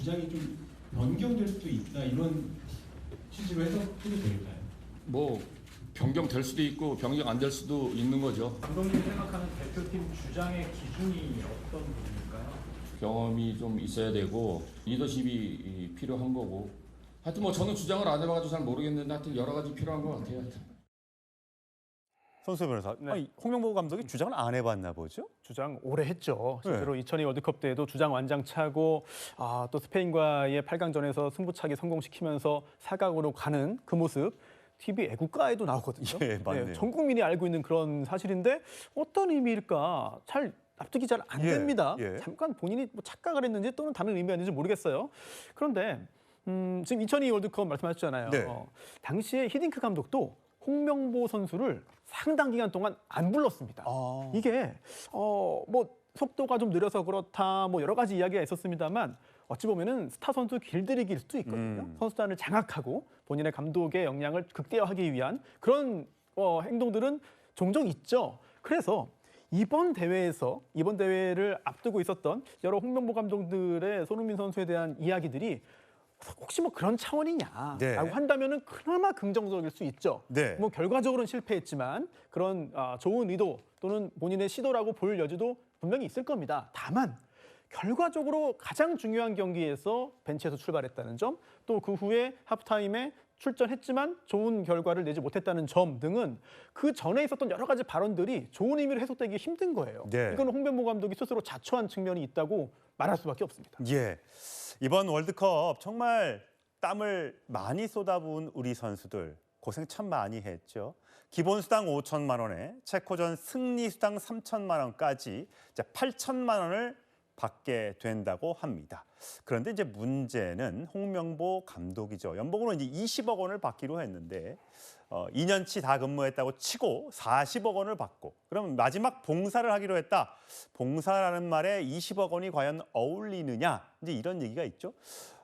주장이 좀 변경될 수도 있다 이런 취지로 해석해도 될까요? 뭐 변경될 수도 있고 변경 안 될 수도 있는 거죠. 감독님 생각하는 대표팀 주장의 기준이 어떤 부분일까요? 경험이 좀 있어야 되고 리더십이 필요한 거고. 하여튼 뭐 저는 주장을 안 해봐가지고 잘 모르겠는데 하여튼 여러 가지 필요한 것 같아요. 하여튼. 손수 변호사, 네. 아니, 홍명보 감독이 주장을 안 해봤나 보죠? 주장 오래 했죠. 실제로 2002 월드컵 때에도 주장 완장차고 또 스페인과의 8강전에서 승부차기 성공시키면서 4강으로 가는 그 모습 TV 애국가에도 나오거든요. 예, 맞네요. 전 국민이 알고 있는 그런 사실인데 어떤 의미일까 잘 납득이 잘 안 예, 됩니다. 예. 잠깐 본인이 뭐 착각을 했는지 또는 다른 의미가 있는지 모르겠어요. 그런데 지금 2002 월드컵 말씀하셨잖아요. 네. 당시에 히딩크 감독도 홍명보 선수를 상당 기간 동안 안 불렀습니다. 이게 뭐 속도가 좀 느려서 그렇다 뭐 여러 가지 이야기가 있었습니다만 어찌 보면은 스타 선수 길들이기일 수도 있거든요. 선수단을 장악하고 본인의 감독의 역량을 극대화하기 위한 그런 행동들은 종종 있죠. 그래서 이번 대회를 앞두고 있었던 여러 홍명보 감독들의 손흥민 선수에 대한 이야기들이 혹시 뭐 그런 차원이냐라고 네. 한다면은 그나마 긍정적일 수 있죠. 네. 뭐 결과적으로는 실패했지만 그런 좋은 의도 또는 본인의 시도라고 볼 여지도 분명히 있을 겁니다. 다만 결과적으로 가장 중요한 경기에서 벤치에서 출발했다는 점, 또 그 후에 하프타임에 출전했지만 좋은 결과를 내지 못했다는 점 등은 그 전에 있었던 여러 가지 발언들이 좋은 의미로 해석되기 힘든 거예요. 네. 이건 홍명보 감독이 스스로 자초한 측면이 있다고 말할 수밖에 없습니다. 예, 이번 월드컵 정말 땀을 많이 쏟아부은 우리 선수들 고생 참 많이 했죠. 기본 수당 5천만 원에 체코전 승리 수당 3천만 원까지 이제 8천만 원을 받게 된다고 합니다. 그런데 이제 문제는 홍명보 감독이죠. 연봉으로 이제 20억 원을 받기로 했는데 2년치 다 근무했다고 치고 40억 원을 받고 그럼 마지막 봉사를 하기로 했다. 봉사라는 말에 20억 원이 과연 어울리느냐? 이제 이런 얘기가 있죠.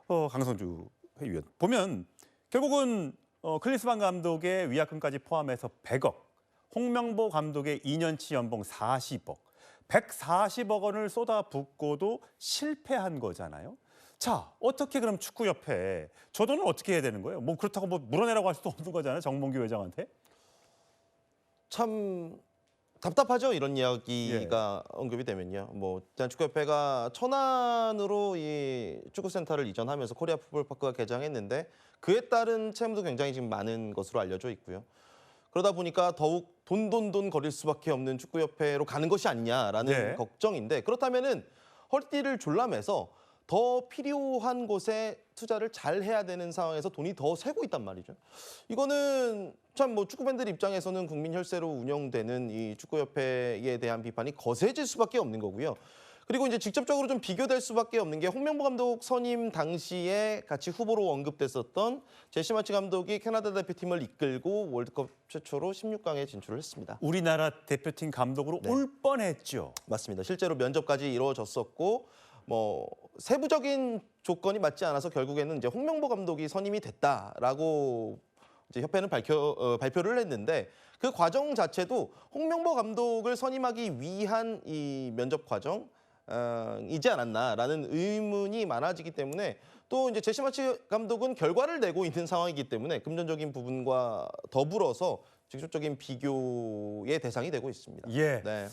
강성주 회의원 보면 결국은 클린스만 감독의 위약금까지 포함해서 100억, 홍명보 감독의 2년치 연봉 40억, 140억 원을 쏟아붓고도 실패한 거잖아요. 자, 어떻게 그럼 축구협회 저 돈은 어떻게 해야 되는 거예요? 뭐 그렇다고 뭐 물어내라고 할 수도 없는 거잖아요. 정몽규 회장한테. 참 답답하죠. 이런 이야기가 언급이 되면요. 뭐 대한축구협회가 천안으로 이 축구센터를 이전하면서 코리아 풋볼파크가 개장했는데 그에 따른 채무도 굉장히 지금 많은 것으로 알려져 있고요. 그러다 보니까 더욱 돈 거릴 수밖에 없는 축구협회로 가는 것이 아니냐라는 네. 걱정인데 그렇다면은 허리띠를 졸라매서 더 필요한 곳에 투자를 잘 해야 되는 상황에서 돈이 더 새고 있단 말이죠. 이거는 참 뭐 축구 팬들 입장에서는 국민 혈세로 운영되는 이 축구협회에 대한 비판이 거세질 수밖에 없는 거고요. 그리고 이제 직접적으로 좀 비교될 수밖에 없는 게 홍명보 감독 선임 당시에 같이 후보로 언급됐었던 제시 마치 감독이 캐나다 대표팀을 이끌고 월드컵 최초로 16강에 진출을 했습니다. 우리나라 대표팀 감독으로 네. 올 뻔했죠. 맞습니다. 실제로 면접까지 이루어졌었고 뭐 세부적인 조건이 맞지 않아서 결국에는 이제 홍명보 감독이 선임이 됐다라고 이제 협회는 발표를 했는데 그 과정 자체도 홍명보 감독을 선임하기 위한 이 면접 과정 이지 않았나라는 의문이 많아지기 때문에 또 이제 제시 마치 감독은 결과를 내고 있는 상황이기 때문에 금전적인 부분과 더불어서 직접적인 비교의 대상이 되고 있습니다. 예. 네.